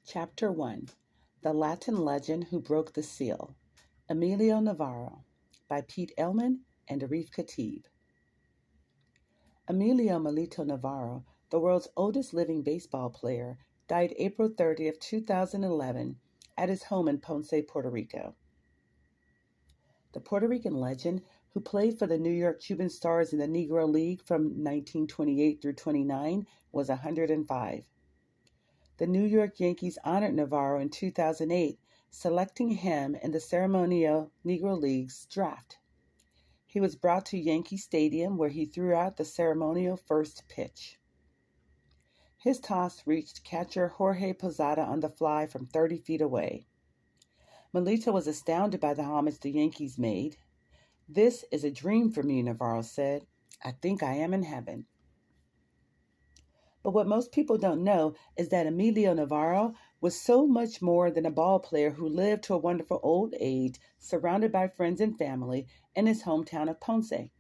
Chapter 1: The Latin Legend Who Broke the Seal. Emilio Navarro, by Pete Elman and Arif Khatib. Emilio Melito Navarro, the world's oldest living baseball player, died April 30th, 2011, at his home in Ponce, Puerto Rico. The Puerto Rican legend, who played for the New York Cuban Stars in the Negro League from 1928 through 29, was 105. The New York Yankees honored Navarro in 2008, selecting him in the ceremonial Negro Leagues draft. He was brought to Yankee Stadium, where he threw out the ceremonial first pitch. His toss reached catcher Jorge Posada on the fly from 30 feet away. Melito was astounded by the homage the Yankees made. "This is a dream for me," Navarro said. "I think I am in heaven." But what most people don't know is that Emilio Navarro was so much more than a ball player who lived to a wonderful old age, surrounded by friends and family in his hometown of Ponce.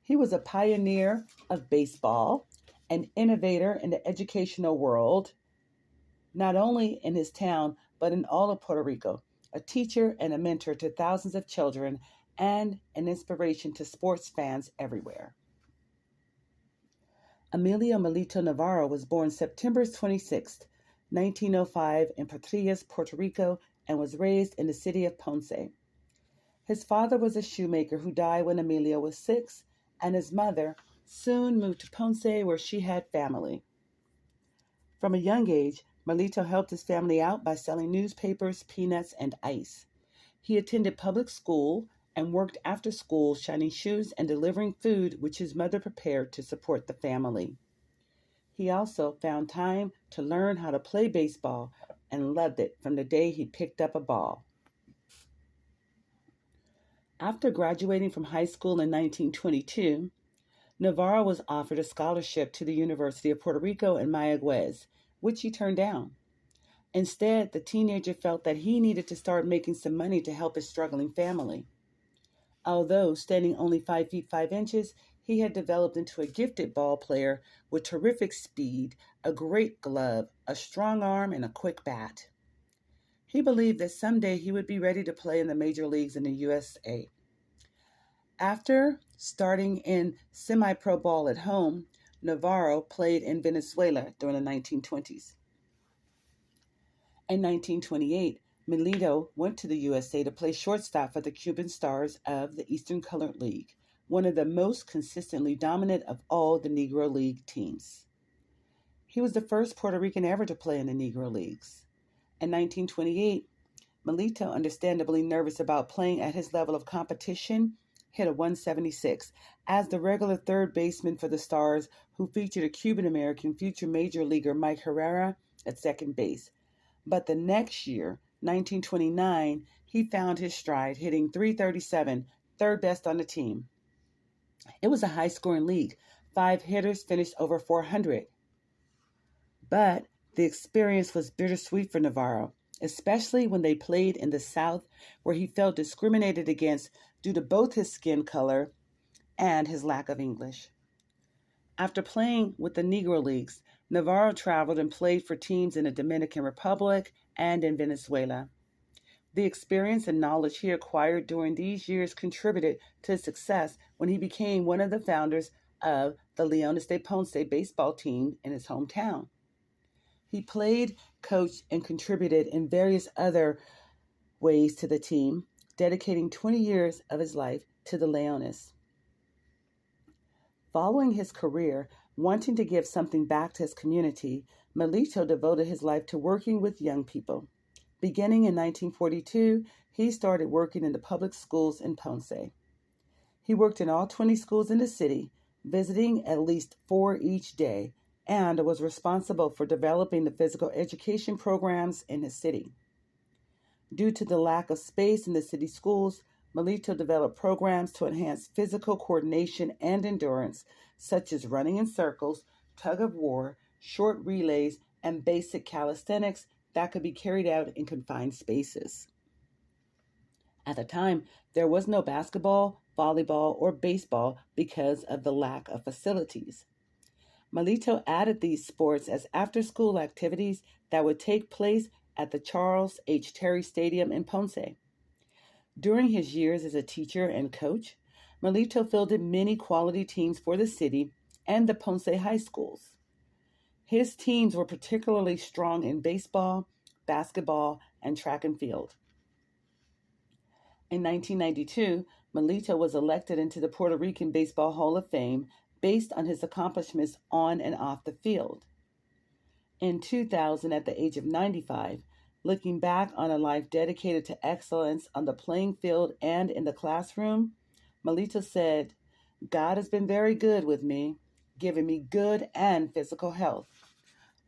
He was a pioneer of baseball, an innovator in the educational world, not only in his town, but in all of Puerto Rico, a teacher and a mentor to thousands of children, and an inspiration to sports fans everywhere. Emilio Melito Navarro was born September 26, 1905 in Patillas, Puerto Rico, and was raised in the city of Ponce. His father was a shoemaker who died when Emilio was 6, and his mother soon moved to Ponce, where she had family. From a young age, Melito helped his family out by selling newspapers, peanuts, and ice. He attended public school and worked after school shining shoes and delivering food which his mother prepared to support the family. He also found time to learn how to play baseball and loved it from the day he picked up a ball. After graduating from high school in 1922, Navarro was offered a scholarship to the University of Puerto Rico in Mayagüez, which he turned down. Instead, the teenager felt that he needed to start making some money to help his struggling family. Although standing only 5 feet 5 inches, he had developed into a gifted ball player with terrific speed, a great glove, a strong arm, and a quick bat. He believed that someday he would be ready to play in the major leagues in the USA. After starting in semi-pro ball at home, Navarro played in Venezuela during the 1920s. In 1928, Melito went to the USA to play shortstop for the Cuban Stars of the Eastern Colored League, one of the most consistently dominant of all the Negro League teams. He was the first Puerto Rican ever to play in the Negro Leagues. In 1928, Melito, understandably nervous about playing at his level of competition, hit a 176 as the regular third baseman for the Stars, who featured a Cuban-American future major leaguer Mike Herrera at second base. But the next year, 1929, he found his stride, hitting .337, third best on the team. It was a high-scoring league. 5 hitters finished over 400. But the experience was bittersweet for Navarro, especially when they played in the South, where he felt discriminated against due to both his skin color and his lack of English. After playing with the Negro Leagues, Navarro traveled and played for teams in the Dominican Republic and in Venezuela. The experience and knowledge he acquired during these years contributed to his success when he became one of the founders of the Leones de Ponce baseball team in his hometown. He played, coached, and contributed in various other ways to the team, dedicating 20 years of his life to the Leones. Following his career, wanting to give something back to his community, Melito devoted his life to working with young people. Beginning in 1942, he started working in the public schools in Ponce. He worked in all 20 schools in the city, visiting at least 4 each day, and was responsible for developing the physical education programs in his city. Due to the lack of space in the city schools, Melito developed programs to enhance physical coordination and endurance, such as running in circles, tug of war, short relays, and basic calisthenics that could be carried out in confined spaces. At the time, there was no basketball, volleyball, or baseball because of the lack of facilities. Melito added these sports as after school activities that would take place at the Charles H. Terry Stadium in Ponce. During his years as a teacher and coach, Melito fielded many quality teams for the city and the Ponce high schools. His teams were particularly strong in baseball, basketball, and track and field. In 1992, Melito was elected into the Puerto Rican Baseball Hall of Fame based on his accomplishments on and off the field. In 2000, at the age of 95, looking back on a life dedicated to excellence on the playing field and in the classroom, Melito said, "God has been very good with me, giving me good and physical health.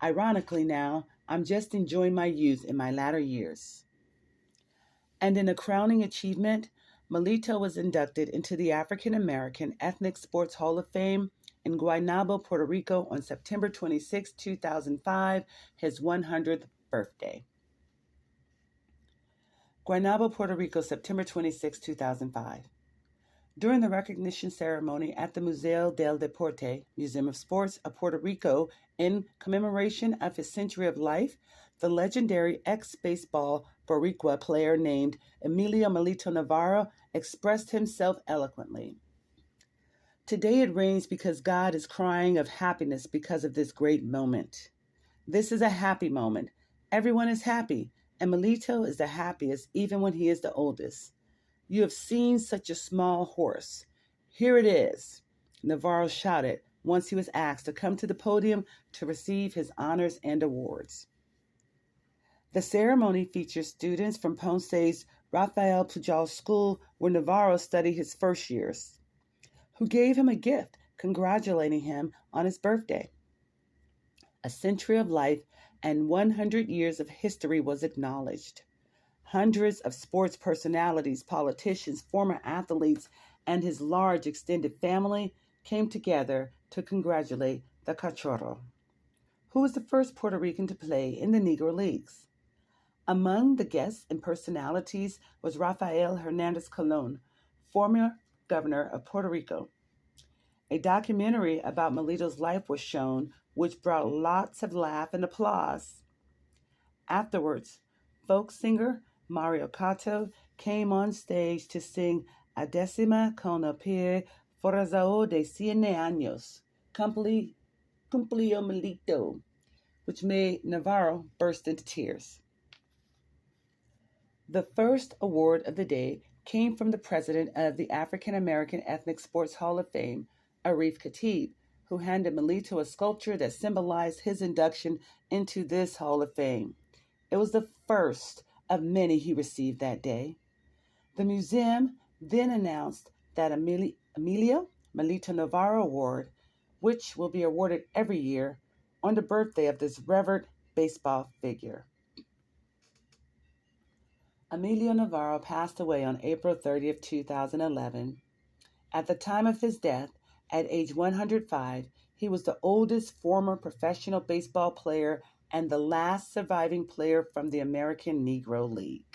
Ironically, now, I'm just enjoying my youth in my latter years." And in a crowning achievement, Melito was inducted into the African American Ethnic Sports Hall of Fame in Guaynabo, Puerto Rico on September 26, 2005, his 100th birthday. Guaynabo, Puerto Rico, September 26, 2005. During the recognition ceremony at the Museo del Deporte, Museum of Sports of Puerto Rico, in commemoration of his century of life, the legendary ex-baseball Boricua player named Emilio Melito Navarro expressed himself eloquently. "Today it rains because God is crying of happiness because of this great moment. This is a happy moment. Everyone is happy, and Melito is the happiest even when he is the oldest. You have seen such a small horse. Here it is," Navarro shouted once he was asked to come to the podium to receive his honors and awards. The ceremony features students from Ponce's Rafael Pujol School, where Navarro studied his first years, who gave him a gift congratulating him on his birthday. A century of life and 100 years of history was acknowledged. Hundreds of sports personalities, politicians, former athletes, and his large extended family came together to congratulate the Cachorro, who was the first Puerto Rican to play in the Negro Leagues. Among the guests and personalities was Rafael Hernandez Colon, former governor of Puerto Rico. A documentary about Melito's life was shown, which brought lots of laugh and applause. Afterwards, folk singer Mario Cato came on stage to sing A décima con el pie forzao de 100 años, Cumplio Melito, which made Navarro burst into tears. The first award of the day came from the president of the African American Ethnic Sports Hall of Fame, Arif Khatib, who handed Melito a sculpture that symbolized his induction into this Hall of Fame. It was the first of many he received that day. The museum then announced that Emilio Melito Navarro Award, which will be awarded every year on the birthday of this revered baseball figure. Emilio Navarro passed away on April 30th, 2011. At the time of his death, at age 105, he was the oldest former professional baseball player and the last surviving player from the American Negro League.